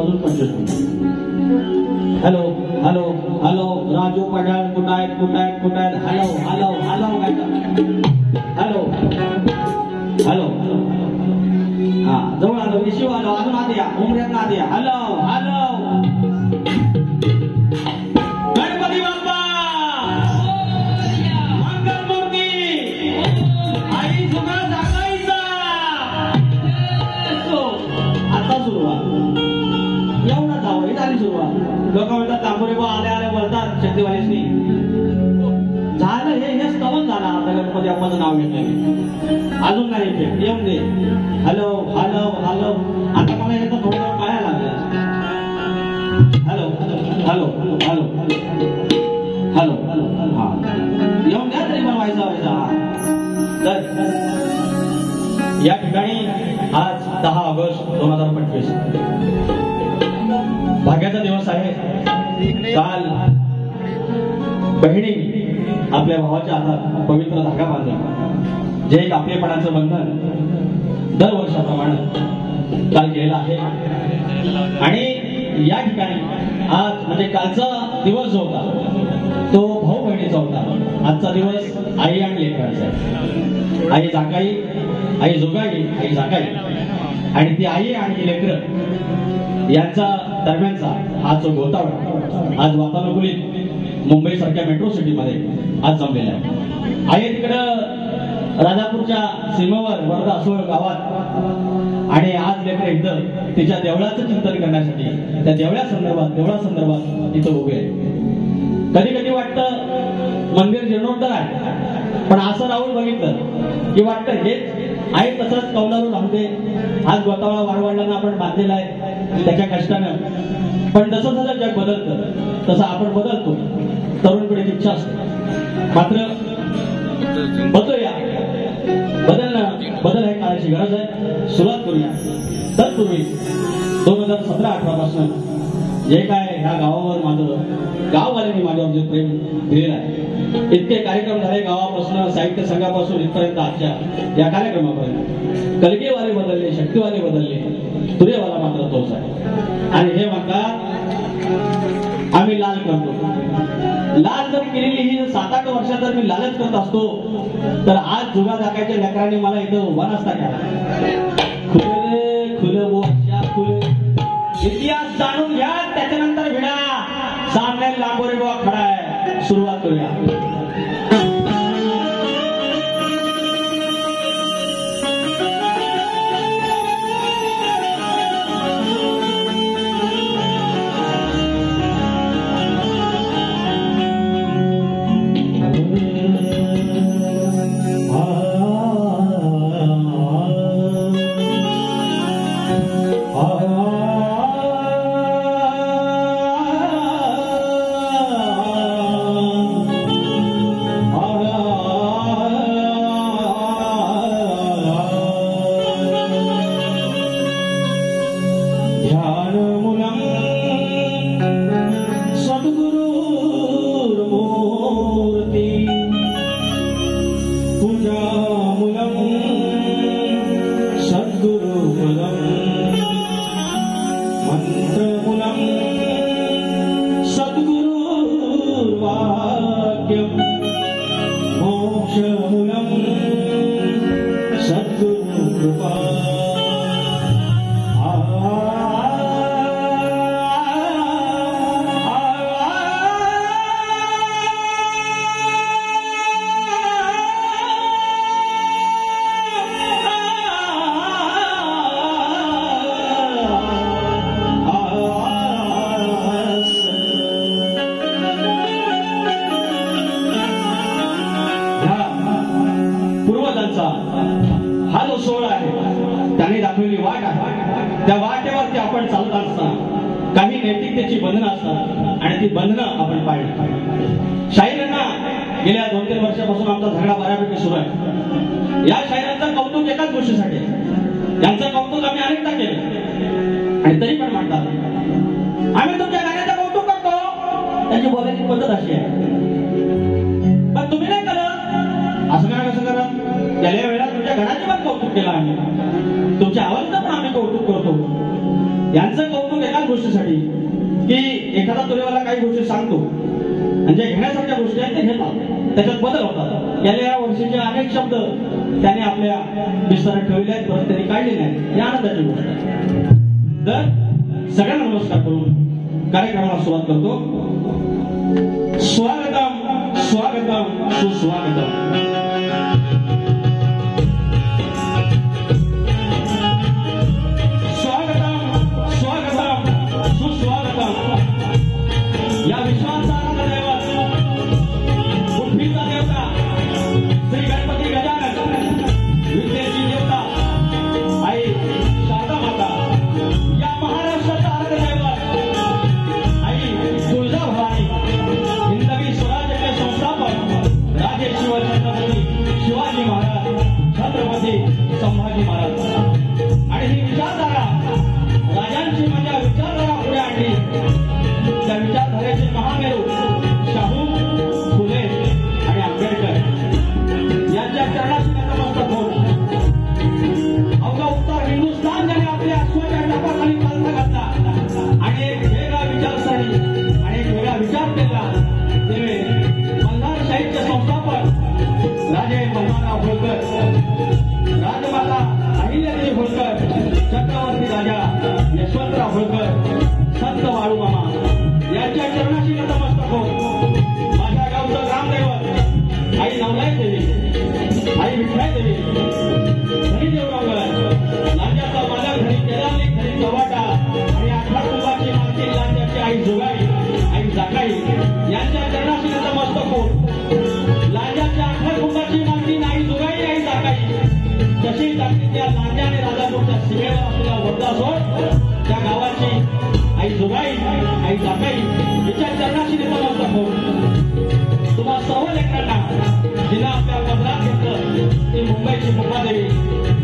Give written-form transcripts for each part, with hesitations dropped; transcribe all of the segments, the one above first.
अजून 25 minute. Hello hello hello Raju Pathan कुठायत कुठायत कुठायत. Hello hello hello hello hello. हा जवळ आलो विशिव आलो अजून आत या उमऱ्यात आत या. हॅलो हॅलो गणपती बाप्पा मंगलमूर्ती आई जुना जागायचा. आता सुरुवात एवढा जावं ही झाली सुरुवात. लोक म्हणतात तांबोरे बा आले आले बोलतात शक्तीवालीसनी झालं. हे स्तवन झालं आता गणपती बाप्पाचं नाव घेतलं अजून नाही येऊन दे. Hello hello hello. आता मला याचं थोडं कळायला लागलं. Hello hello hello hello hello हा येऊन द्या तरी मला व्हायचा व्हायचा. तर या ठिकाणी आज 10 ऑगस्ट 2025 भाग्याचा दिवस आहे. काल बहिणी आपल्या भावाच्या हातात पवित्र धागा बांधला. जे एक आपलेपणाचं बंधन दरवर्षाप्रमाणे काल केलेलं आहे. आणि या ठिकाणी आज म्हणजे कालचा दिवस जो होता तो भाऊ बहिणीचा होता. आजचा दिवस आई आणि लेकरांचा आहे. आई जाकाई आई जोगाई आई जाकाई आणि ती आई आणि लेकर यांचा दरम्यानचा हा जो गोतावळा आज वातानुकूलित मुंबई सारख्या मेट्रो सिटी मध्ये आज जमलेला आहे. आई तिकडं राजापूरच्या सीमेवर वर्धा असोळ गावात आणि आज लेकर एकदम तिच्या देवळाचं चिंतन करण्यासाठी त्या देवळासंदर्भात तिथं उभे आहे. कधी कधी वाटतं मंदिर जीर्णोद्धार आहे पण असं राहून बघितलं की वाटतं हेच आहे तसंच कौलारू राहते. आज गोतावळा वाढवाडला आपण बांधलेला आहे त्याच्या कष्टानं. पण जसं जसं जग बदलतं तसं आपण बदलतो. तरुण पिढीची इच्छा असते मात्र बदलूया. बदल आहे काळाची गरज आहे. सुरुवात करूया. तत्पूर्वी 2017-18 पासून जे काय ह्या गावावर माझं गाववाल्यांनी माझ्यावर जे प्रेम दिलेलं आहे इतके कार्यक्रम झाले. गावापासून साहित्य संघापासून इथपर्यंत आजच्या या कार्यक्रमापर्यंत कलगीवाले बदलले शक्तीवाले बदलले तुरेवाला मात्र तोच आहे. आणि हे म्हणतात आम्ही लाल करतो. लाल जर केलेली ही 7-8 वर्षात जर मी लालच करत असतो तर आज जुगा दाखायच्या लेकरांनी मला इथं उभा नसता केला. खुले खुले इतिहास जाणून घ्या त्याच्यानंतर भिडा. सामने लांबोरे बुवा खडा आहे. सुरुवात करूया. हा जो सोहळा आहे त्याने दाखवलेली वाट आहे. त्या वाटेवरती आपण चालत असताना काही नैतिकतेची बंधनं असतात आणि ती बंधनं आपण पाळली पाहिजे. शाहिरांना गेल्या 2-3 वर्षापासून आमचा झगडा बऱ्यापैकी सुरू आहे. या शाहिरांचं कौतुक एकाच गोष्टीसाठी यांचं कौतुक आम्ही अनेकदा केलं आणि तरी पण म्हणतात आम्ही तुमच्या गाण्याचं कौतुक करतो. त्याची बोलायची पद्धत अशी आहे पण तुम्ही नाही करत. असं करा कसं करा. गेल्या वेळेला तुमच्या घराचे पण कौतुक केलं आम्ही. तुमच्या आवाजाचं पण आम्ही कौतुक करतो. यांचं कौतुक फक्त एकाच गोष्टीसाठी की एखादा तुरेवाला काही गोष्टी सांगतो आणि ज्या घेण्यासारख्या गोष्टी आहेत ते घेतात, त्याच्यात बदल होतात. गेल्या वर्षीचे अनेक शब्द त्याने आपल्या विस्तारात ठेवले आहेत, परत त्यांनी काढले नाही. ही आनंदाची गोष्ट आहे. तर सगळ्यांना नमस्कार करून कार्यक्रमाला सुरुवात करतो. स्वागतम स्वागतम सुस्वागतम. या विश्वाचा दैवत बुद्धीचा देवता श्री गणपती गजानन, विद्येची देवता आई शारदा माता, या महाराष्ट्राचा आराध्य दैवत आई तुळजाभवानी, हिंदवी स्वराज्याचे संस्थापक राजे शिव छत्रपती शिवाजी महाराज, छत्रपती संभाजी महाराज. आणि ही विचारधारा राजांची माझ्या विचारधारा पुढे आणली. त्या विचारधारेचे महामेरू शाहू, फुले आणि आंबेडकर यांच्या चरणाशी नतमस्तक होऊन अवघा उत्तर हिंदुस्थान ज्याने आपल्या अश्वाच्या टापाखाली पालथा घातला आणि एक वेगळा विचारसरणी आणि एक वेगळा विचार केला, ते मल्हारशाहीचे संस्थापक राजे मल्हारराव होळकर, राजमाता अहिल्यादेवी होळकर, चक्रवर्ती राजा यशवंतराव होळकर, संत वाळूमामा यांच्या चरणाशी नतमस्तक हो. माझ्या गावचं ग्रामदैवत आई नवलाई देवी, आई विठ्ठलाई देवी, घरी देवरावगड, लांजाचा मालक घरी केदारली, घरी चव्हाटा आणि 18 कुंभाची मालकी लांजाची आई जोगाई, आई जाकाई यांच्या चरणाशी नतमस्तक हो. लांजाच्या 18 कुंभाची मालकी आई जोगाई, आई जाकाई जशी जागती त्या लांजा आणि राजापूरच्या सीमेवर आपल्याला वडला सोड, त्या गावाची आई जोगाई, आई जाकाई हिच्या चरणाशी नतमस्तक हो. तुम्हा सर्व लेकरांना जिला आपल्या पदरात घेतलं ती मुंबईची मुंबादेवी,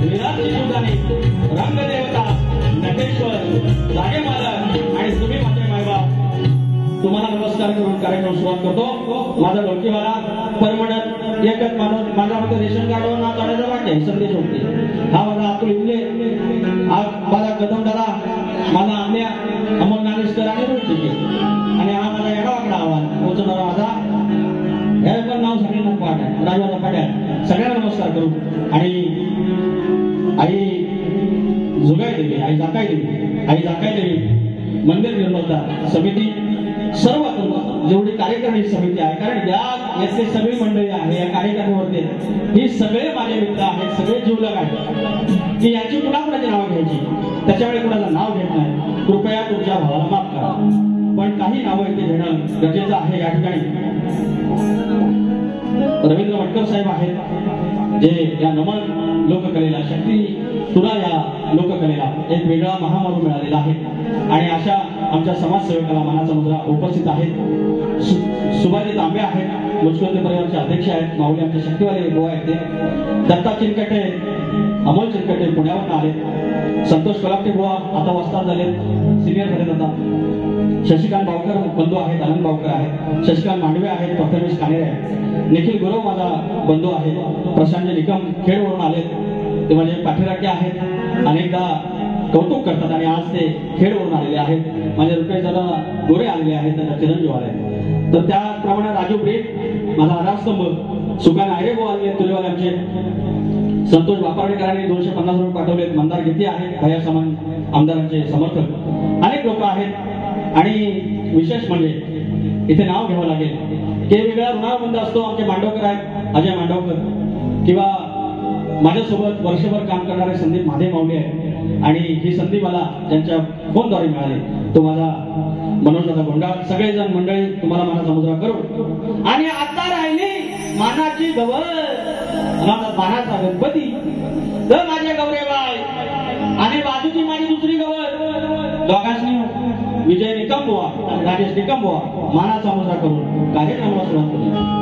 विराटची जुदानी, रंगदेवता, नटेश्वर, जागेमालक आणि तुम्ही माझे मायबाप, तुम्हाला नमस्कार करून कार्यक्रम सुरुवात करतो. माझा डोकीवाला परमनंट एकच माणूस, माझा फक्त रेशन कार्डवर नाव काढायचं वाटते संदेश होते. हा माझा अतुल इमले, हा माझा कदम दादा, माझा आंब्या अमोल नागेशकर आणि रोड आणि हा माझा एडावाकडा आवाज पोहोचवणारा माझा हे पण नाव सगळ्यांना पाठ आहे, राजवाला पाट्या. सगळ्यांना नमस्कार करू. आणि आई जोगाई देवी, आई जाकाई देवी, आई जाकाई देवी मंदिर निर्माता समिती, सर्व जेवढी कार्यक्रम समिती आहे, कारण यातली सगळी मंडळी आहे या कार्यक्रमावरती, ही सगळे माझे मित्र आहेत, सगळे जीवलग आहेत की यांची कुणाकुणाची नावं घ्यायची, त्याच्यावेळी कुणाचं नाव घेत नाही. कृपया तुमच्या भावाला माफ करा, पण काही नावं इथे घेणं गरजेचं आहे. या ठिकाणी रवींद्र मटकर साहेब आहेत, जे या नमन लोककलेला, शक्ती तुरा या लोककलेला एक वेगळा महामारू मिळालेला आहे. आणि अशा आमच्या समाजसेवकाला मानाचा मुद्रा उपस्थित आहेत. सुभाजी तांबे आहेत, मुचकुंदे परिवारचे अध्यक्ष आहेत, माऊली आमचे शक्तीवाले गोवा आहेत, ते दत्ता चिनकटे, अमोल चिनकटे पुण्यावरून आले, संतोष कलापटे बुवा आता वस्ताद झाले, सिनियर झाले आता, शशिकांत बावकर बंधू आहेत, आनंद बावकर आहेत, शशिकांत मांडवे आहेत, प्रथमेश कानेरे आहेत, निखिल गुरव माझा बंधू आहे, प्रशांत निकम खेडवरून आले, ते माझे पाठीराखे आहेत, अनेकदा कौतुक करतात आणि आज ते खेडवरून आलेले आहेत. माझे रुपये जरा गोरे आलेले आहेत, त्यांना चिरंजीव आले. तर त्याप्रमाणे राजू ब्रेक माझा आधारस्तंभ, सुकान आयरे बुवा आले तुलेवाले आमचे, संतोष बापार्डेकरांनी 250 रुपये पाठवलेत, मंदार गीते आहेत, भैया समान आमदारांचे समर्थक, अनेक लोक आहेत. आणि विशेष म्हणजे इथे नाव घ्यावं लागेल की वेगळा ऋणाबंध असतो. आमचे मांडवकर आहेत, अजय मांडवकर, किंवा माझ्यासोबत वर्षभर काम करणारे संदीप महादेव माऊली आहेत. आणि ही संधी मला त्यांच्या फोनद्वारे मिळाली, तो माझा मनोजदादा गोंडाळ, सगळेजण मंडळी तुम्हाला मानाचा मुद्रा करू. आणि आता राहिली मानाची गवळ, मानाचा गणपती, तर माझ्या गौरेबाई आणि बाजूची माझी दुसरी गवळ, दोघांनी विजय निकमबुवा आणि राजेश निकमबुवा मानाचा मुद्रा करून कार्यक्रमाला सुरुवात केली.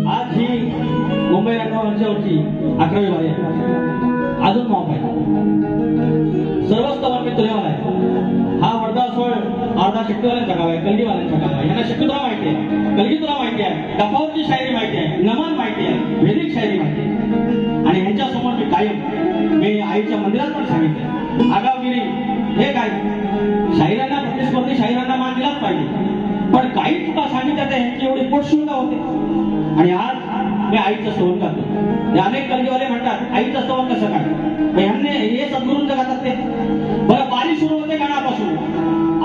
आज ही मुंबई रंगमंचावरची 11वी वारी आहे. अजून माफ आहे शक्तीवाल्यांचा गाव आहे, कलगीवाल्यांचा गाव आहे. यांना शक्तीराव माहिती आहे, कलगी तुला माहिती आहे, डफावरची शायरी माहिती आहे, नमन माहिती आहे, वैदिक शायरी माहिती आहे. आणि यांच्या समोर मी कायम मी आईच्या मंदिरात पण सांगितलं आगावगिरी हे काय, शाहिरांना प्रतिस्पर्धी शाहिरांना मान दिलाच पाहिजे, पण काही चुका सांगितल्या तर ह्यांची एवढी पोटशुल्का होते. आणि आज मी आईचं स्तवन करतो. अनेक कलगीवाले म्हणतात आईचं स्तवन कसं काय, ह्यांनी हे सद्गुरूंचं गातात ते. बरं बारी सुरू होते गाण्यापासून,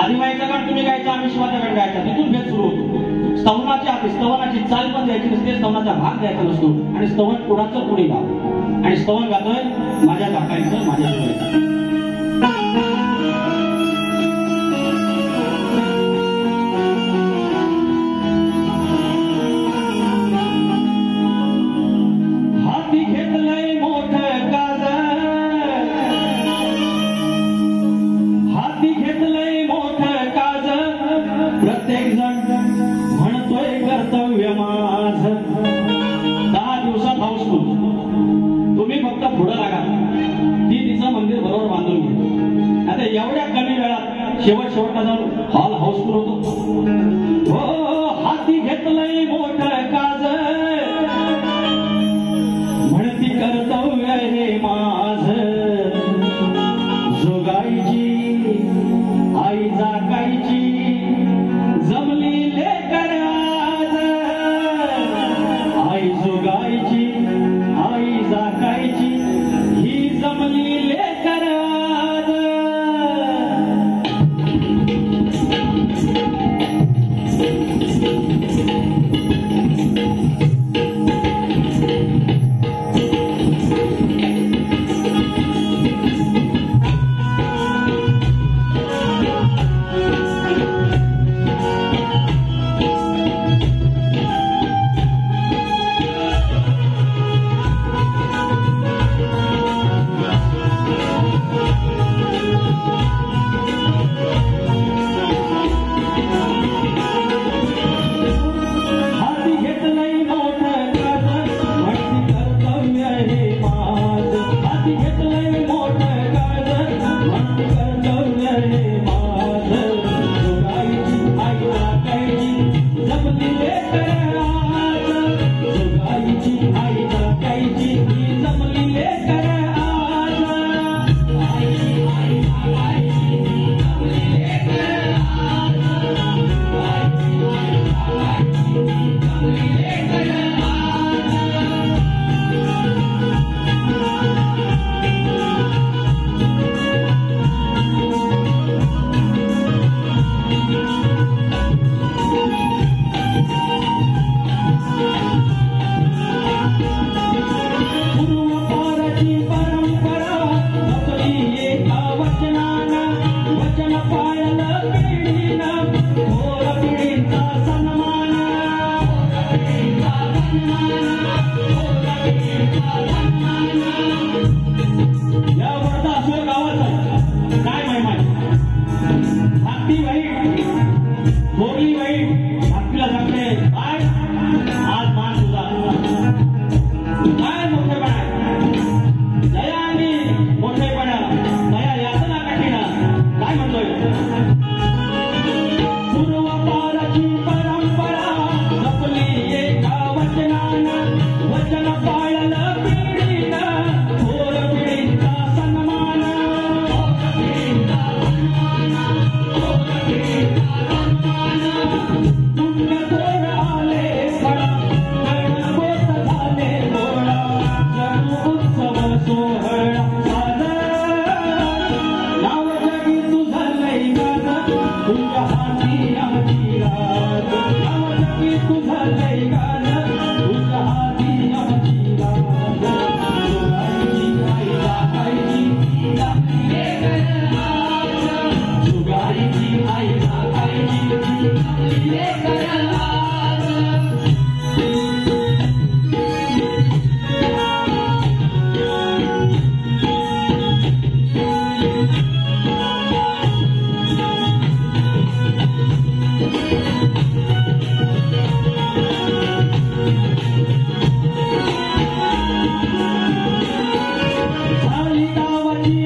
आदिमाईचा गाण तुम्ही गायचा, आम्ही शिवाचा गाण गायचा, तिथून भेद सुरू होतो. स्तवनाची चाल पण द्यायची नसते, स्तवनाचा भाग द्यायचा नसतो. आणि स्तवन कुणाचं कुणी गाव, आणि स्तवन गातोय माझ्या काकांचं, माझ्या शिवायचं. प्रत्येक जण म्हणतोय कर्तव्य माझं. 10 दिवसात हाऊसफुल. तुम्ही फक्त पुढे लागा, ती तिचं मंदिर बरोबर बांधून घे. आता एवढ्या कमी वेळात शेवटला जाऊन हॉल हाऊसफुल होतो. हो हाती घेतलंय मोठं काज, म्हणती कर्तव्य हे माझं. जोगाईची आई जागायची जमली लेकर आज. आई जोगायची आई जागायची ही जमली लेकर आज.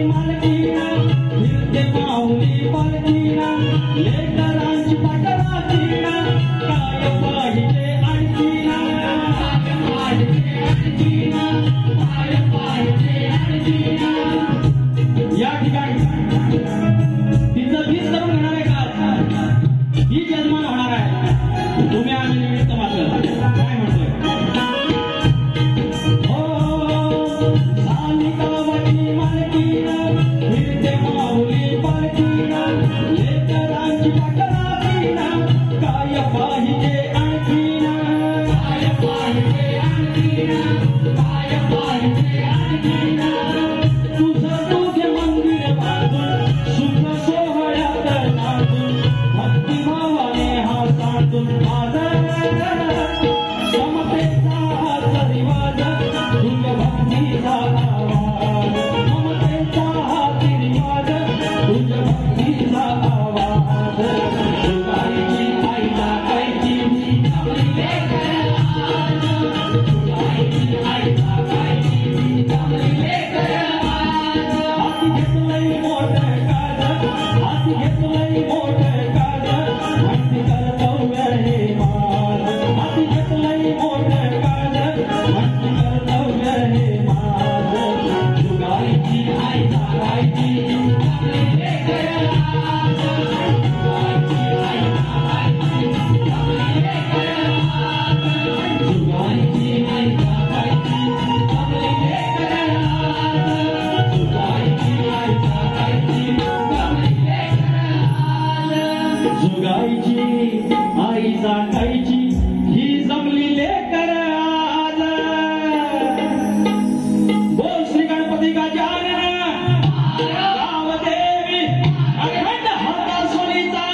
मालकीना फिरते माऊली पालकीना लेकरा या ठिकाणी तिचं तीच करून घेणार आहे का ही जन्मान होणार आहे तुम्ही आम्ही निमित्त मात्र काय म्हणतोय हो सानिकावटी मालकीन फिरते माऊली पालकीन लेकरांची पाकरातीन काय पाहिजे आणखीन काय पाहिजे आणखीन काय पाहिजे आणखीन तुझं तुझे मंदिर बांधून सुख सोहळ्यात नांदून भक्तिभावाने हा सांडून माझा समतेचा हाच रिवाज तुझ्या भक्तीचा आवाज ममतेचा हाच रिवाज तुझ्या भक्तीचा आवाज तुझी आई टाकायची आपली लेकर तुझी आई टाकायची आपली लेकर हाती घेतलंय मोठं काज हाती घेतलंय मोठं काज भक्ती कर्तव्य हे माझ हाती घेतलंय मोठं काज भक्ती कर्तव्य हे माझ जुगाईची आई टाकायची आपली लेकर जुगाईची आई टाकायची आपली लेकर जुगाईची आई टाकायची आपली लेकर जुगाईची आई टाकायची आपली लेकर जुगाईची आई टाकायची ही जमली लेकर आज बोल श्री गणपती गजानन गावदेवी अखंड हरदासोलीचा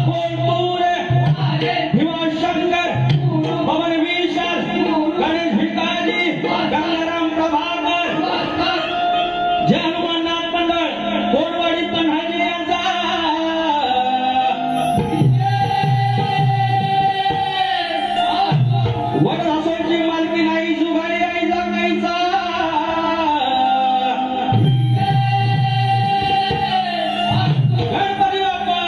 बोल तूर भीमाशंकर पवन विशाल गणेश भिकाजी गंगाराम प्रभाकर जय हनुमाननाथ मंडळ कोणवाडी पन्हाळी यांचा वडरासोलची मालकी नाही जुगारी आई जगायचा गणपती बाप्पा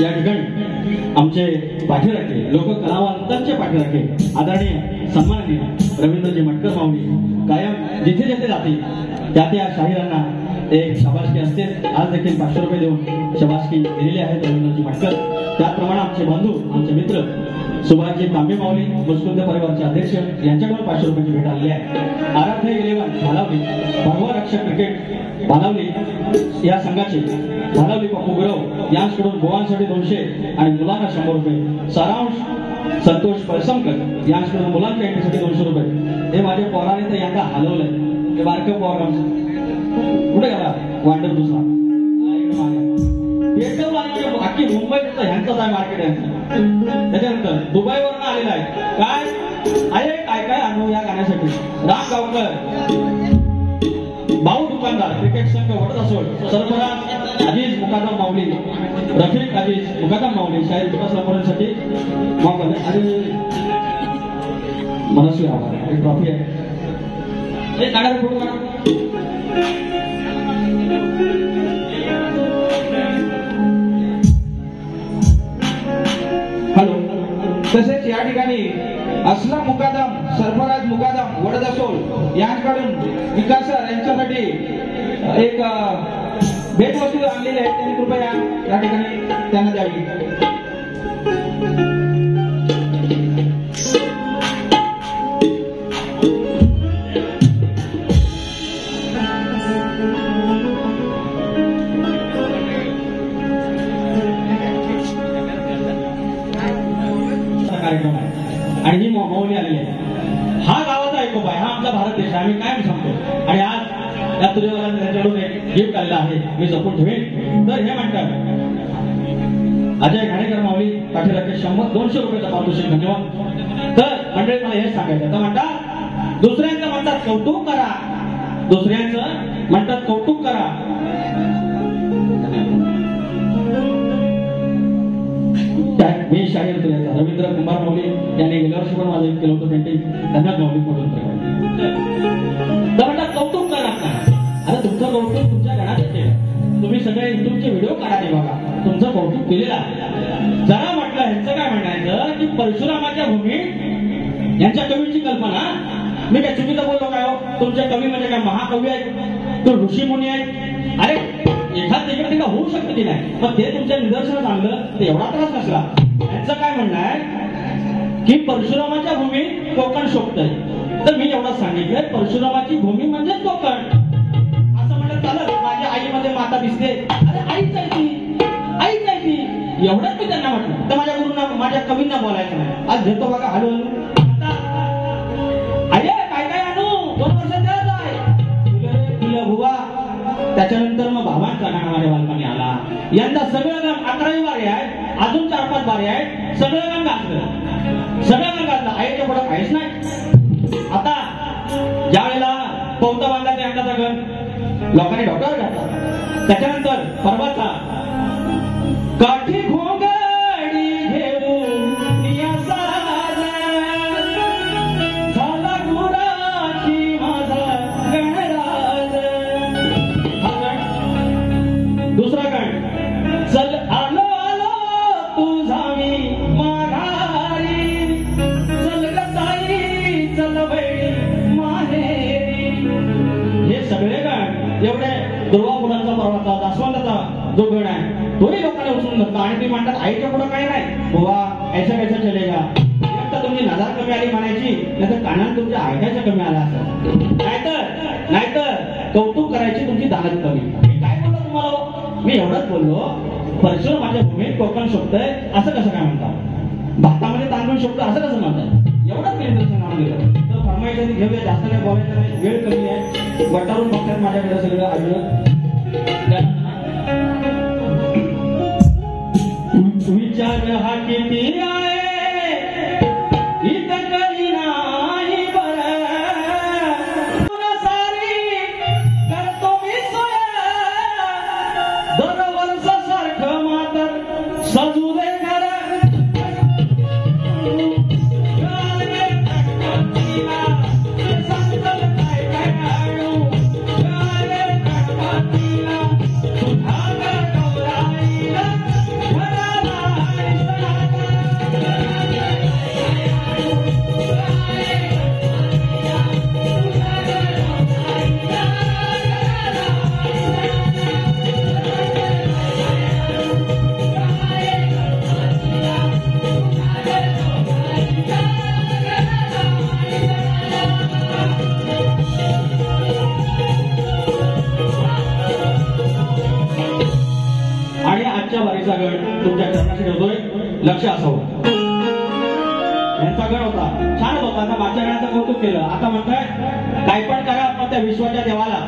या ठिकाणी आमचे पाठीराखे लोक कलावंतांचे पाठीराखे आदरणीय सन्माननीय रवींद्रजी मटकर माऊली कायम जिथे जिथे जातील त्या शाहिरांना एक शाबासकी असते आज देखील 500 रुपये देऊन शाबासकी दिलेली आहे रवींद्रजी मटकर त्याचप्रमाणे आमचे बंधू आमचे मित्र सुभाषजी तांबे माऊली मुस्कुंद परिवारचे अध्यक्ष यांच्याकडून 500 रुपयाची भेट आलेली आहे आराध्य 11 भालावली भगवा रक्षक क्रिकेट भालावली या संघाचे भालावली पप्पू गुरव यांच्याकडून गोवांसाठी 200 आणि मुलांना 100 रुपये सारांश संतोष परसमकर यांच्याकडून मुलांच्या एंट्रीसाठी 200 रुपये हे माझ्या पोराने तर यांना हलवलंय हे बारकं पोर कुठे गेला वांडर दुसरा बाकी मुंबईत ह्यांचाच आहे मार्केट यांचं त्याच्यानंतर दुबईवरून आलेला आहे काय काय अनुभव या गाण्यासाठी राम गावकर भाऊ दुकानदार क्रिकेट संघ वडदासोड सरफराज अजीज मुकादम माऊली रफिक अजीज मुकादम माऊली शाहीर विकास लांबोऱ्यांसाठी मागवले आणि मनस्वी आभार एक ट्रॉफी आहे एक काढा फोटो काढा हॅलो तसेच या ठिकाणी असलम मुकादम सरफराज मुकादम वडदासोल यांच्याकडून विकास सर यांच्यासाठी एक भेटवस्तू आणलेले आहेत त्यांनी कृपया या ठिकाणी त्यांना द्यावी. कार्यक्रम आहे आणि ही माऊली आलेली आहे. हा गावाचा एकोपा आहे, हा आमचा भारत देश आहे, आम्ही कायम सांगतो. आणि आज या तुझ्याला त्यांच्याकडून एक गिफ्ट आलेला आहे, मी जपून ठेवेन. तर हे म्हणतात अजय घाणेकर माऊली पाठीराखे 100-200 रुपयाचा पारितोषिक, धन्यवाद. तर मंडळी मला हे सांगायचं, तर म्हणतात दुसऱ्यांचं म्हणतात कौतुक करा, दुसऱ्यांचं म्हणतात कौतुक करा. मी शाहीर रवींद्र कुमार माऊली यांनी गेल्या वर्षी पण माझं केलं होतं पेंटिंग, धन्यवाद माऊली म्हणून. तर म्हणतात कौतुक करा. अरे तुमचं कौतुक तुमच्या घरात केलं, तुम्ही सगळे तुमचे व्हिडिओ काढा रे बाबा, तुमचं कौतुक केलेलं आहे. जरा म्हटलं ह्यांचं काय म्हणायचं की परशुरामाच्या भूमीत यांच्या कवीची कल्पना, मी काय चुकीचं बोललो काय हो? तुमचे कवी म्हणजे काय महाकवी आहेत, तो ऋषी मुनी आहेत? अरे एखाद तिकडे तिकडे होऊ शकते की नाही, पण ते तुमच्या निदर्शनात आणलं तर एवढा त्रास नसला. यांचं काय म्हणणं आहे की परशुरामाच्या भूमीत कोकण शोभतंय, तर मी एवढंच सांगितलंय परशुरामाची भूमी म्हणजे कोकण असं म्हणत चालत. माझ्या आईमध्ये माता दिसते, अरे आईच आहे ती, आईच आहे ती, एवढंच मी त्यांना म्हटलं. तर माझ्या गुरुंना माझ्या कवींना बोलायचं नाही. आज घेतो बघा हळूहळू, अरे काय काय आणू, 2 वर्ष द्यायचं आहे तुला बुवा. त्याच्यानंतर मग भावांचा गाणं माझ्या बालपणी आला. यंदा सगळं गाण 11वी वारी आहे, अजून 4-5 वारी आहेत, सगळं गाण गाजलं, सगळं गाण गाजलं. आईच्या पुढं काहीच नाही. आता ज्या वेळेला पौता बांधायचं यंदाचा गण लोकांनी डॉक्टर घातला. त्याच्यानंतर परवाचा काठी घोंगडी घेऊन झाला गुराची माझा गणराज. दुसरा गण चल आलो आलो तुझा मी माघारी, चल ग ताई चल बहिणी माहेरी. हे सगळे गण एवढे दुर्वा फुलांचा पर्वता दासवंताचा जो गण आहे तोही लोकांनी उचलून धरला. आणि ते म्हणतात आईच्या पुढं काही नाही बुवा, ऐसा कैसा चलेगा. एक तर तुमची नजर कमी आली म्हणायची, नाहीतर कानात तुमच्या ऐकायचं कमी आला असं, नाहीतर कौतुक करायची तुमची दानत कमी. मी काय बोललो तुम्हाला, मी एवढंच बोललो परशुरामाच्या भूमीत कोकण शोभतंय असं कसं काय म्हणतात, भातामध्ये तांदूळ शोभतं असं कसं म्हणतात, एवढंच मी निदर्शन आणून दिलं. तर फरमाईचं घेऊया, जास्त नाही बोलायचं नाही, वेळ कमी आहे. वटारून बघतात माझ्याकडे सगळं आढळलं. विचार हा किती आहे इथं कधी नाही बरं, सारी करतो मी सोया, दरवर्ष सारखं मातर सजू दे घर. तुमच्या चरणाशी ठेवतोय, लक्ष असावं. यांचा गण होता, छान होता. आता मागच्या गणाचं कौतुक केलं, आता म्हणताय काय पण करा पण त्या विश्वाच्या देवाला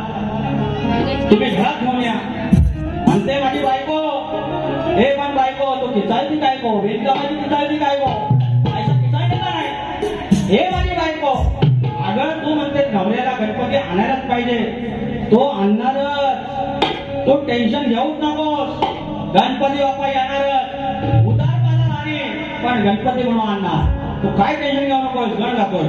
तुम्ही घरात घेऊन या. म्हणते माझी बायको, हे पण बायको तो किचायची काय को, वेदकामाची किचायची काय को, ऐसा किचायचं नाही. हे माझी बायको, अगं तू म्हणते नवऱ्याला गणपती आणायलाच पाहिजे, तो आणणारच, तो टेन्शन घेऊच नकोस. गणपती बाप्पा येणार, उदार बाजार आणि पण गणपती म्हणून आणणार, तू काय टेन्शन घेऊ नकोस, गण गातोय.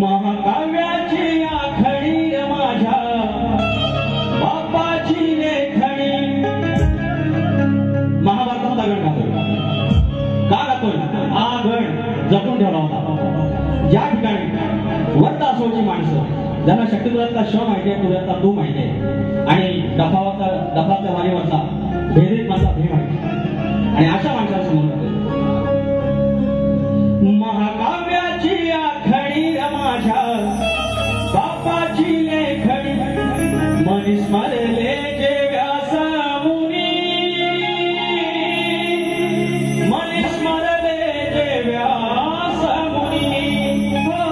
महाकाव्याची आखणी माझ्या बाप्पाची लेखणी. महाभारताचा गण गातोय, का गातोय? हा गण होता. ज्या ठिकाणी वर्त असोची माणसं ज्यांना शक्तिपुरातला श माहिती आहे, पुण्यातला तू माहिती आहे, आणि डफाच्या वारीवरचा भेदीत माझा भीम आहे, आणि अशा माणसासमोर महाकाव्याची आखणी माझ्या बापाची लेखणी मनी स्मरले जे व्यास मुनी, मनी स्मरले जे व्यास मुनी, हो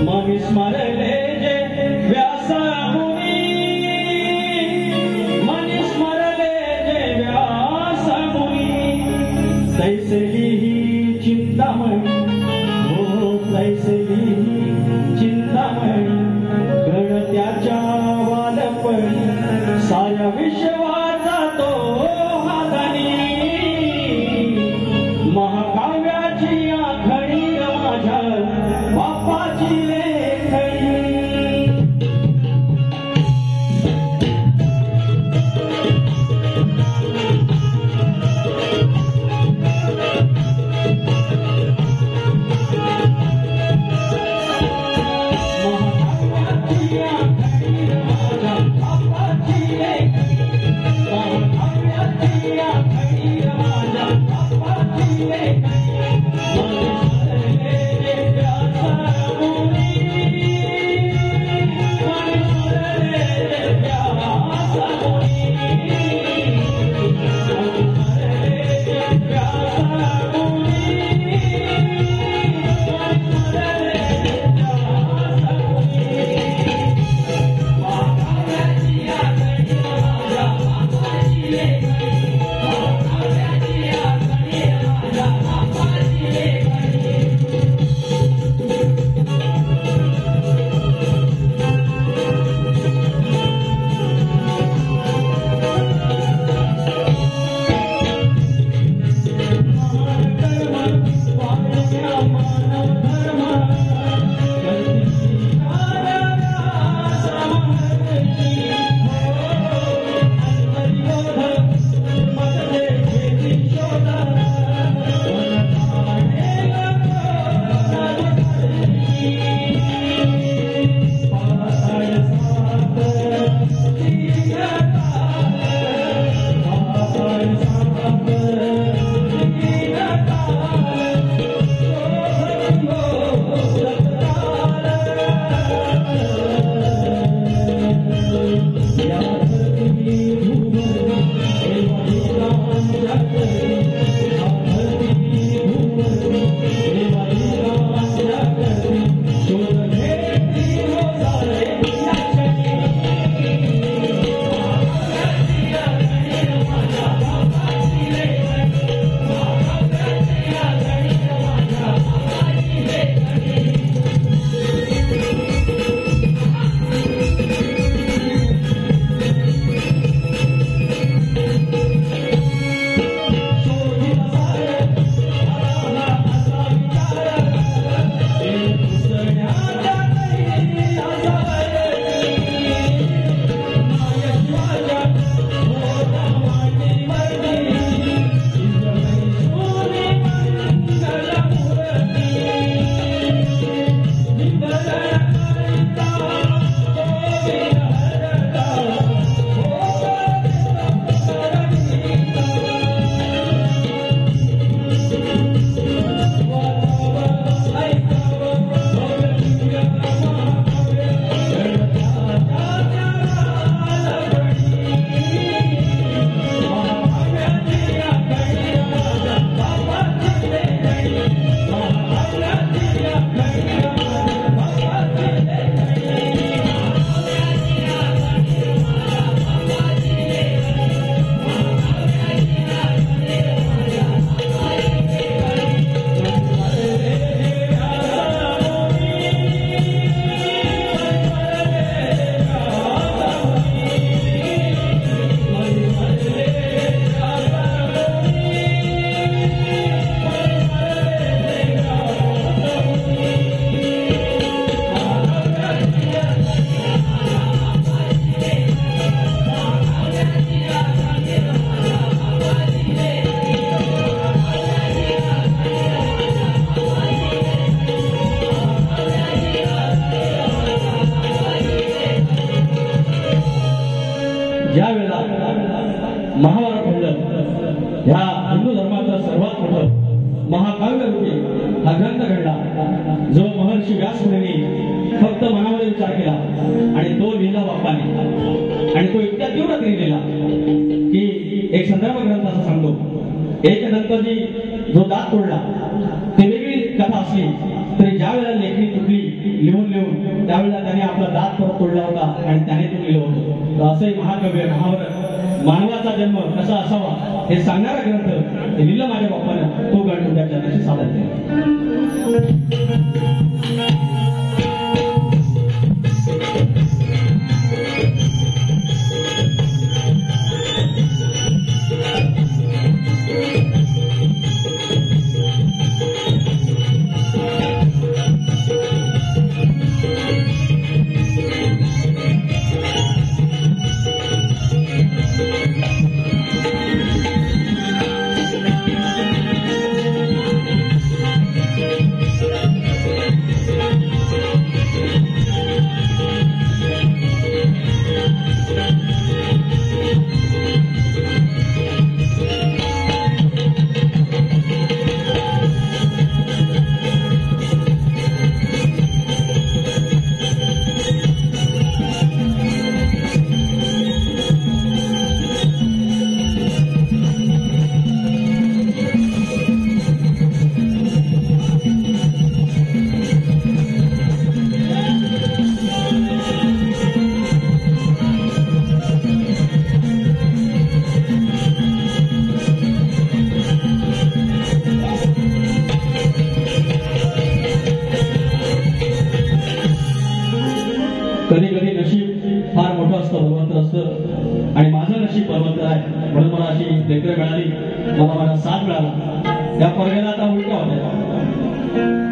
मनी स्मरले जे व्यास मुनी, मनी स्मरले जे व्यास मुनी, तैसेली चिंतामणी, हो तैसेली चिंतामणी, गणत्याच्या वालपणी साऱ्या विश्वाचा तो हादणी, महाकाव्याची आखणी माझ्या बापाची लेखणी. ग्रंथ घडला जो महर्षी व्यासमुनींनी फक्त मनामध्ये विचार केला आणि तो लिहिला बाप्पाने. आणि तो इतक्या तीव्रतेने लिहिला की एक संदर्भ ग्रंथ असं सांगतो, एक नंतरची जो दात तोडला ती वेगळी कथा असली तरी ज्या वेळेला लेखणी तुटली लिहून त्यावेळेला त्याने आपला दात परत तोडला होता आणि त्याने तो लिहिलं होतं. तर असंही महाकाव्य महाभारत मानवाचा जन्म कसा असावा हे सांगणारा ग्रंथ हे लिहिलं माझ्या बाप्पानं. तो ग्रंथ त्याच्या चरणाशी सादर केला. कधी कधी नशीब फार मोठं असतं, बलवंत असतं आणि माझं नशीब बलवंत आहे म्हणून मला अशी लेकरं मिळाली, मला माझा साथ मिळाला. त्या पोरग्याला आता उलट्या होत्या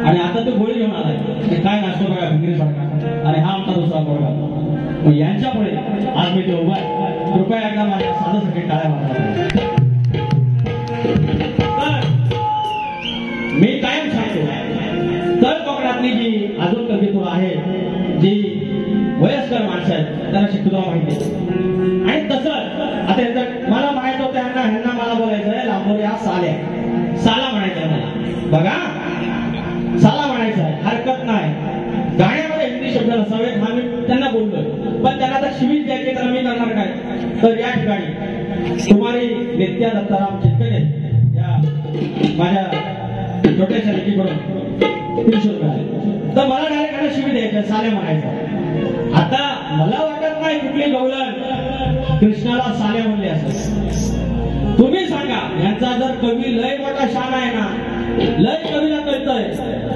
आणि आता तो गोळी घेऊन आलाय की काय नाचतो बघा भिंगरीसारखा आणि हा आमचा दुसरा पोरगा. मग यांच्यापुढे आज मी ते उभा आहे. कृपया एकदा माझ्या साधासाठी टाळ्या मारा. मी कायम सांगतो तर कोकणातली जी अजून कवितूर आहे जी वयस्कर माणसं आहेत त्यांना शिकवला माहिती आणि तसं आता मला माहित होतं ह्यांना मला बोलायचं आहे लांबोर या साला म्हणायचं आहे मला. बघा साला म्हणायचं आहे, हरकत नाही. गाण्यामध्ये हिंदी शब्द नसावेत हा मी त्यांना बोलतोय, पण त्यांना तर शिवीच द्यायची तर मी करणार काय. तर या ठिकाणी कुमारी नित्या दत्ताराम चितकणे या माझ्या छोट्याशा लेकीकडून 300 रुपये तर मला डायरेक्ट शिवी द्यायचं साले म्हणायचं. आता मला वाटत नाही कुठली गवळण कृष्णाला साले म्हणले असं. तुम्ही सांगा यांचा जर कवी लय मोठा शान आहे ना, लय कवीला कळतंय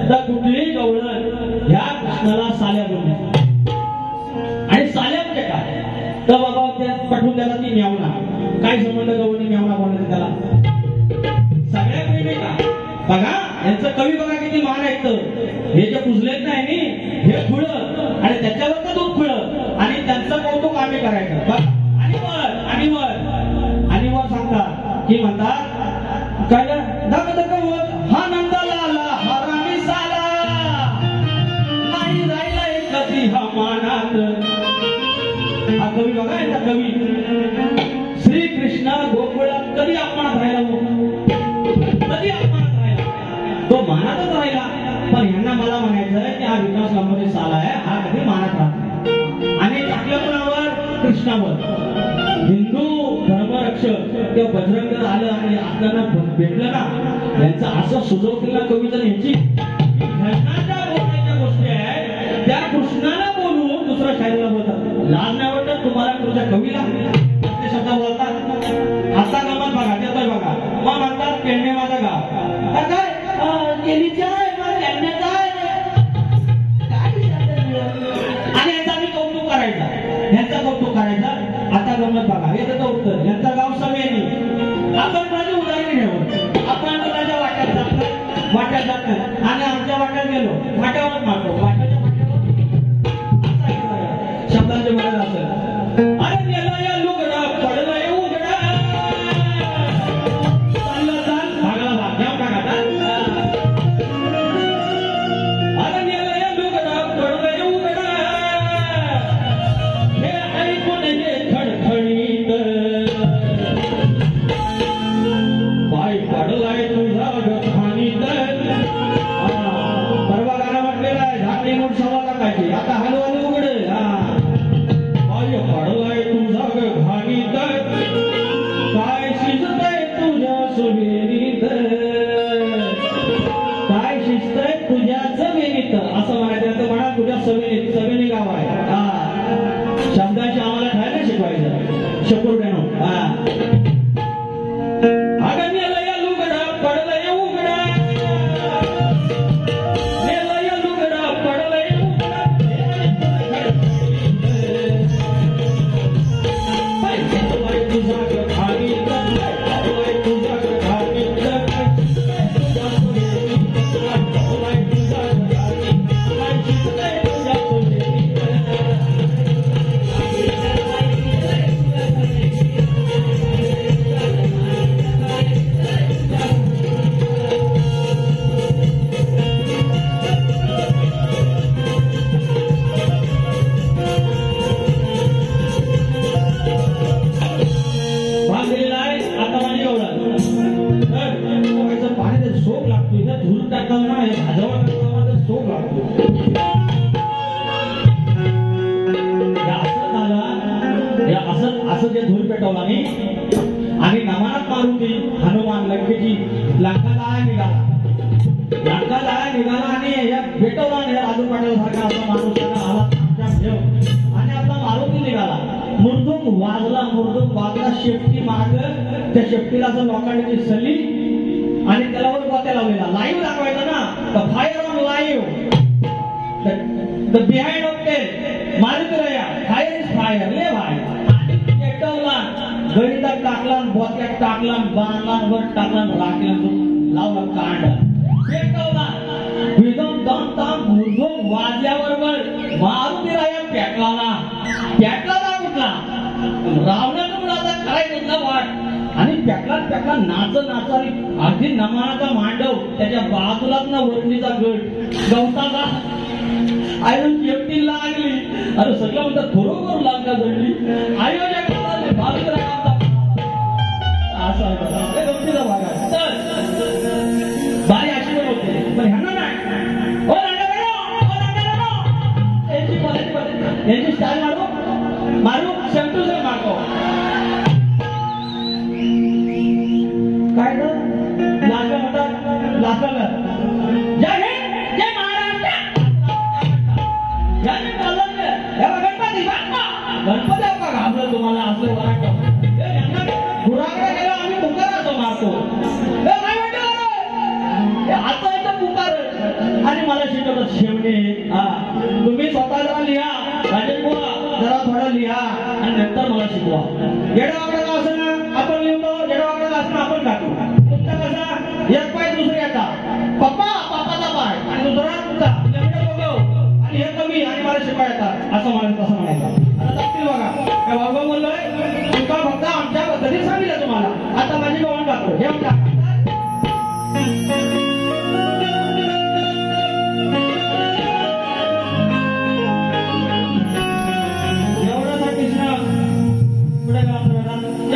तर कुठली गवळण ह्या कृष्णाला साल्या बोलली. आणि साल्या म्हणजे काय तर बाबा त्या पाठवून द्याला ती मेवणा. काय संबंध गवळणी मेवणा बोलण्याचा त्याला सगळ्या प्रेमी का. बघा यांचं कवी बघा किती मान ऐकतं. हे जे पुजलेत नाही हे खुळं आणि त्याच्यावरचं दूध खुळं आणि त्यांचं कौतुक आम्ही करायचं. आणि वर सांगतात की म्हणतात काय धक धक होत हा नंदलाला हा रामी साला नाही राहिलाय कधी हा मानात. हा कवी बघा यांचा कवी श्रीकृष्ण गोकुळात कधी अपमानात राहिला, कधी अपमानात राहिला, तो मानातच राहिला. पण यांना मला म्हणायचं की हा विकास लांबोरे साला आहे, हा कधी मानत राहत नाही. आणि टाकलं कोणावर कृष्णावर. हिंदू धर्मरक्षक किंवा बजरंग आलं आणि आपल्याला भेटलं ना यांचं असं सुचवतील ना कविता यांची कृष्णाच्या बोलण्याच्या गोष्टी आहेत त्या कृष्णाला बोलून दुसऱ्या शाहीला बोलतात. लाज नाही वाटत तुम्हाला तुमच्या कवीला ते शब्द बोलतात. आता गमत बघा त्याचा बघा मग म्हणतात पेडणे माझा गाव काय केलीच्या आणि यांचा मी कौतुक करायचा, यांचा कौतुक करायचा. आता गमत बघा येतं उत्तर यांचं गाव समेनी. आपण माझी उदाहरण घेऊ, आपण मुलाच्या वाट्यात जात आणि आमच्या वाट्यात गेलो वाट्यावर मारतो वाट्याच्या शब्दांचे मदत असेल. अरे नेला या लुगडा पडला ये उघडा चाललं चाल भागाला भाग घ्या टाका. अरे नेला या लुगडा पडला ये उघडा हे ऐकून हे खडखडीत पाय पडलाय तुझा गखानीत. टाकायची. आता हलवाली उघड पडलाय तुझा घाणीत काय शिजतय तुझ्या सुवेरीत काय शिजतय तुझ्या जमिनीत असं म्हणायचं. म्हणा तुझ्या सवेनीत सवेनी गाव आहे. शब्दाची आम्हाला खायला शिकवायचं शकुरड्यानो. अगं नेलया लुगडा पडलंय उघडा नेलया लुगडा पडलंय असं जे धूर पेटवला आणि नमानात मारुती हनुमान लंकेची लंकाला निघाला आणि या पेटवला राजू पाटलासारखा असा माणूस आला आणि आपला मारुती निघाला. मुर्दुंग वाजला शेपटी माग त्या शेपटीला असं लोखंडाची सली आणि त्याला वर गोत्या लावलेला. लाईव्ह दाखवायचा ना the fire on live the behind of tail Maruti fire is fire ले भाई पेटवला गणितात टाकला बोत्यात टाकला बांधला वर टाकला राखला लावला कांड पेटवला विदम दम दम मुर्दुंग वाजल्याबरोबर मारुती राया पेटला कुठला रावणानं पण आता करायचं ना वाट आणि पेटला नाच आणि अगदी नमानाचा मांडव त्याच्या बाजूलाच ना वरणीचा गट गवताचा आयरन शेपटी लागली. अरे सगळं म्हणतात बरोबर लागला जडली आयोजक असं गमतीचा भाग आहे. तर बारी अशी होते पण ह्यांना नाही यांची स्टाईल मारू शेमटू से मारतो काय लागा म्हणतात लागाला जय हिंद जय महाराष्ट्र गणपती का घाबरलं तुम्हाला असं वाटतं गुराकडे गेलो आम्ही पुकाराचं मारतो आता इथं पुकार आणि मला शिकवतात शेवटे. तुम्ही स्वतः जरा लिहा जरा थोडं लिहा आणि नंतर मला शिकवा. येडावाकडा असं ना आपण लिहितो येडावाकडा असं आपण टाकू. तुमचा कसा एक पाय दुसऱ्याचा पापाचा पाय आणि दुसरा तुमचा आणि हे कमी आणि मला शिकवायचा असं म्हणायचं तसं म्हणायचं. बघा काय बाबा बोललोय तुमचा फक्त आमच्या पद्धतीने सांगितलं तुम्हाला. आता माझी गवण टाकतो हे म्हणता एवढाच आहे कृष्ण पुढे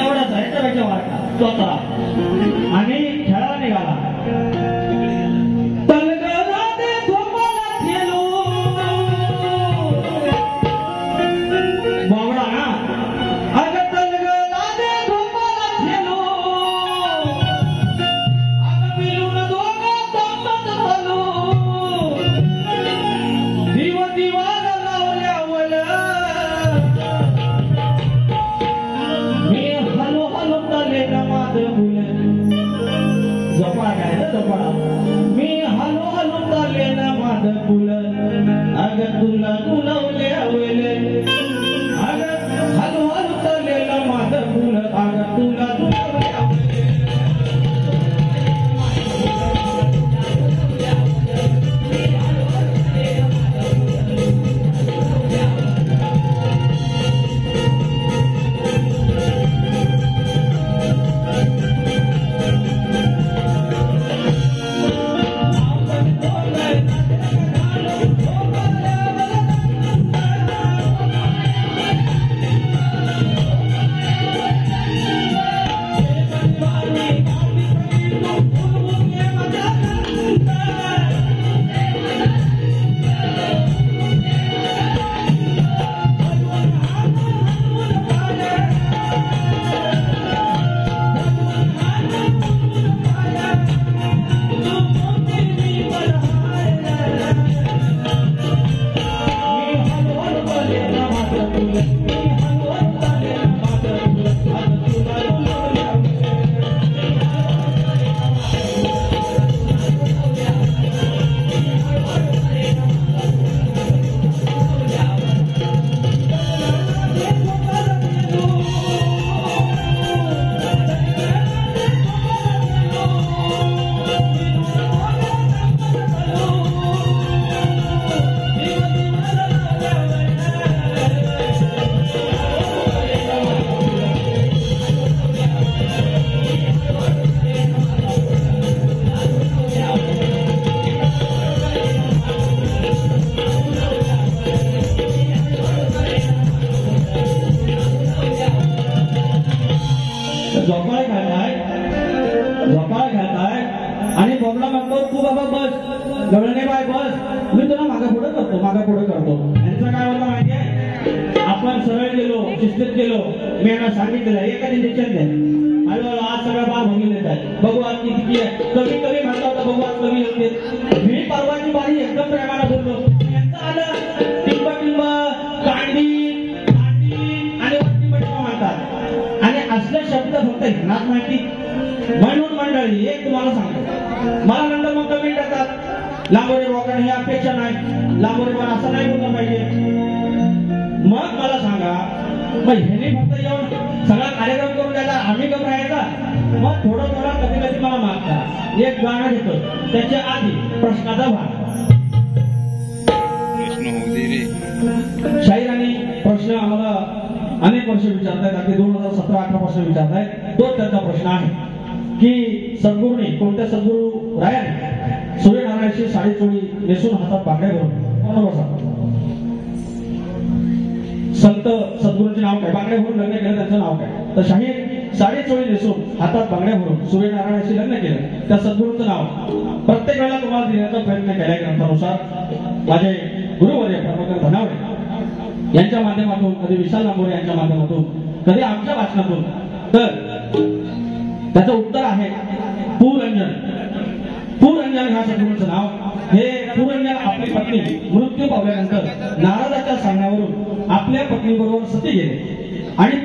एवढाच आहे त्यापेक्षा वाटला स्वतः आणि खेळायला निघाला. मी हलो हलो चालले ना माझ फुल अग तुला तुलवले आवले अग हलो हलो चालले ना माझ फुल अग तुला तुलवले आवले मी तुला मागा पुढे करतो यांचं काय होतं माहितीये, आपण सरळ गेलो शिस्तीत गेलो, मी यांना सांगितलेलं एका इंजेक्शन द्या, हळूहळू आज सगळं बार भरून येत आहे, बघू आज किती आहे, कमी म्हणता होता बघू आज कमी होते, मी परवाची बारी एकदम प्रेमाला बोललो, यांचं आलं टिंब कांडी आणि वरती बटवा म्हणतात आणि असले शब्द फक्त हिनात माहिती म्हणून मंडळी एक तुम्हाला सांगतो, मला नंतर मग कमेंट येतात लांबोरे वगैरे ही अपेक्षा नाही, लांबोरे पण असं नाही बोललं पाहिजे, मग मला सांगा मग ह्याने फक्त येऊन सगळा कार्यक्रम करून द्यायचा, आम्ही कम राहायचा, मग थोडं कधी मला मागता एक गाणं घेतो त्याच्या आधी प्रश्नाचा भाग, शाहीर आणि प्रश्न आम्हाला अनेक वर्ष विचारतायत, अगदी 2017-18 पासून विचारतायत, तोच त्यांचा प्रश्न आहे की सद्गुरूंनी कोणत्या सद्गुरू रायाने सूर्यनारायणची साडी चोळी नेसून हातात बांगड्या भरून संत सद्गुरूंचे नाव काय, बांगड्या भरून लग्न केलं त्यांचं नाव काय, तर शाहीर साडी चोळी नेसून हातात बांगड्या भरून सूर्यनारायणाशी लग्न केलं त्या सद्गुरूंचं नाव प्रत्येक वेळेला तुम्हाला देण्याचा प्रयत्न केलाय ग्रंथानुसार माझे गुरुवर्य प्रभाकर धनावडे यांच्या माध्यमातून, कधी विशाल लांबोरे यांच्या माध्यमातून, कधी आमच्या भाषणातून, तर त्याचं उत्तर आहे पुरंजन ह्या सद्गुरूंचं नाव, हे पुरंजन आपली पत्नी मृत्यू पावल्यानंतर नारदाच्या सांगण्यावरून आपल्या पत्नीबरोबर सती गेले आणि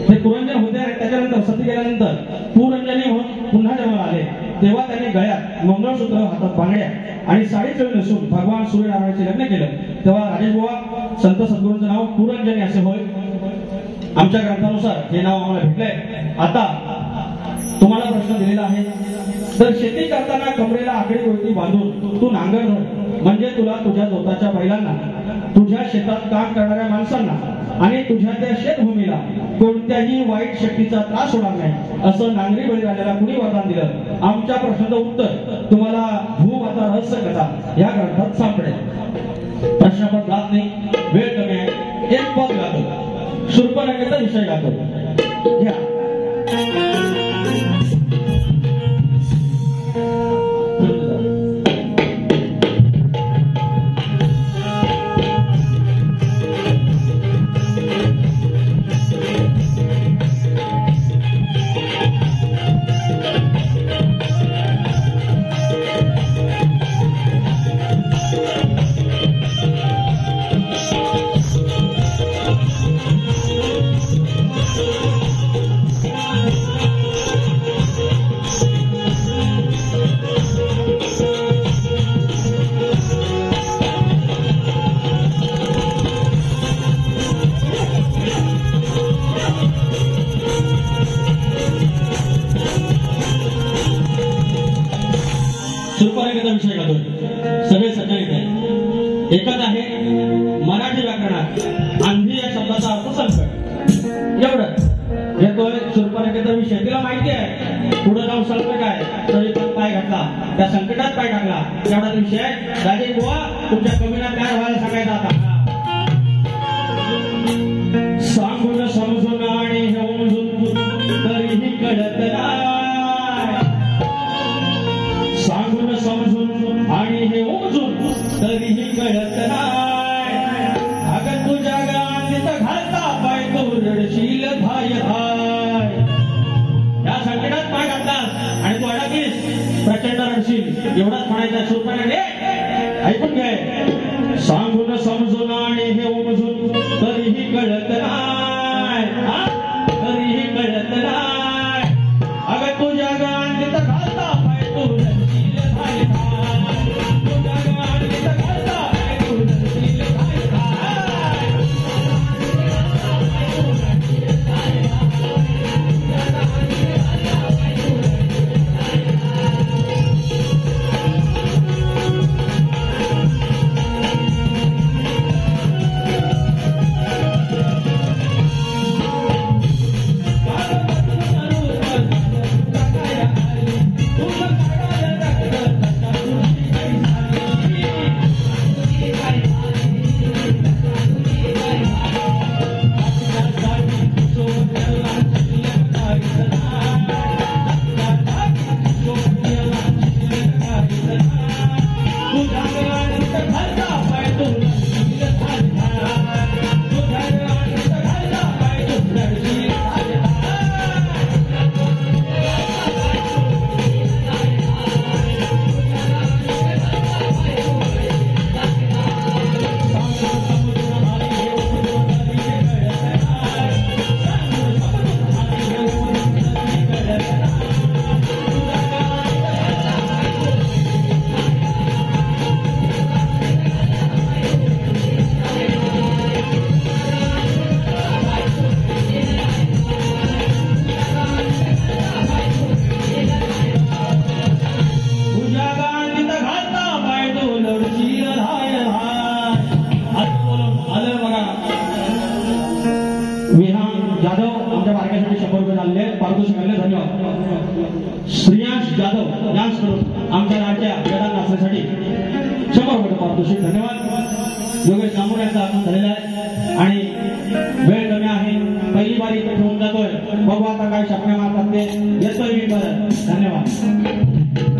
ते पुरंजन होते, त्याच्यानंतर सती गेल्यानंतर पुरंजनी म्हणून पुन्हा जन्माला आले, तेव्हा त्यांनी गळ्यात मंगळसूत्र, हातात बांगड्या आणि साडी चोळी नेसून भगवान सूर्यनारायणाचे लग्न केलं, तेव्हा राजेश बुवा संत सद्गुरूंचं नाव पुरंजनी असे होय. आमच्या ग्रंथानुसार हे नाव आम्हाला भेटलंय. आता तुम्हाला प्रश्न दिलेला आहे, तर शेती करताना कमरेला आकडी गोळती बांधून तू नांगर धर, म्हणजे तुला तुझ्या स्वतःच्या बैलांना, तुझ्या शेतात काम करणाऱ्या माणसांना आणि तुझ्या त्या शेतभूमीला कोणत्याही वाईट शक्तीचा त्रास होणार नाही, असं नांगरी बळीराजाला कुणी वरदान दिलं. आमच्या प्रश्नाचं उत्तर तुम्हाला भूमाता रहस्य कथा या ग्रंथात सापडेल. प्रश्न पण जात नाही, वेळ कमी आहे, एक पद गातो, शूर्पणखेचा विषय गातो, घ्या. विषय गातो, सगळे सज्जनित आहे. एकच आहे मराठी व्याकरणात आंधी या शब्दाचा अर्थ संकट, एवढं घेतोय. शूर्पणखेचा विषय तिला माहिती आहे, पुढे जाऊन संकट आहे, तरी पण पाय घातला, त्या संकटात पाय टाकला, एवढाच विषय. राजे बुवा तुमच्या कमीनात काय व्हायला सांगायचं आता, सांगून समजून आणि समजून तरीही कळत नाही, सांगून समजून आणि हे उमजून तरीही कळत नाही, अगं तुझ्या गांधीत घालता पाय तू रडशील भाय भाय. या संकटात पाय घालतास आणि तू अडकलीस, प्रचंड रडशील, एवढाच म्हणायचा. शूर्पणखे ऐकून घे, सांगून समजून आणि हे उमजून तरीही कळत नाही, तरीही कळत नाही, अगं तुझ्या गांधीत घालता पाय तू रडशील भाय भाय, तुझ्या गांधीत घालता पाय तू रडशील भाय भाय. श्रेयांश जाधव डान्स करून आमच्या लाडक्या वेदांत नाचण्यासाठी 100 रुपये पारितोषिक. धन्यवाद. योगेश नामुड्यांचा आगमन झालेला आहे आणि वेळ कमी आहे. पहिली बारी इथे ठेवून जातोय. बघू आता काय शपण्या मारतात ते. येतोय मी परत. धन्यवाद.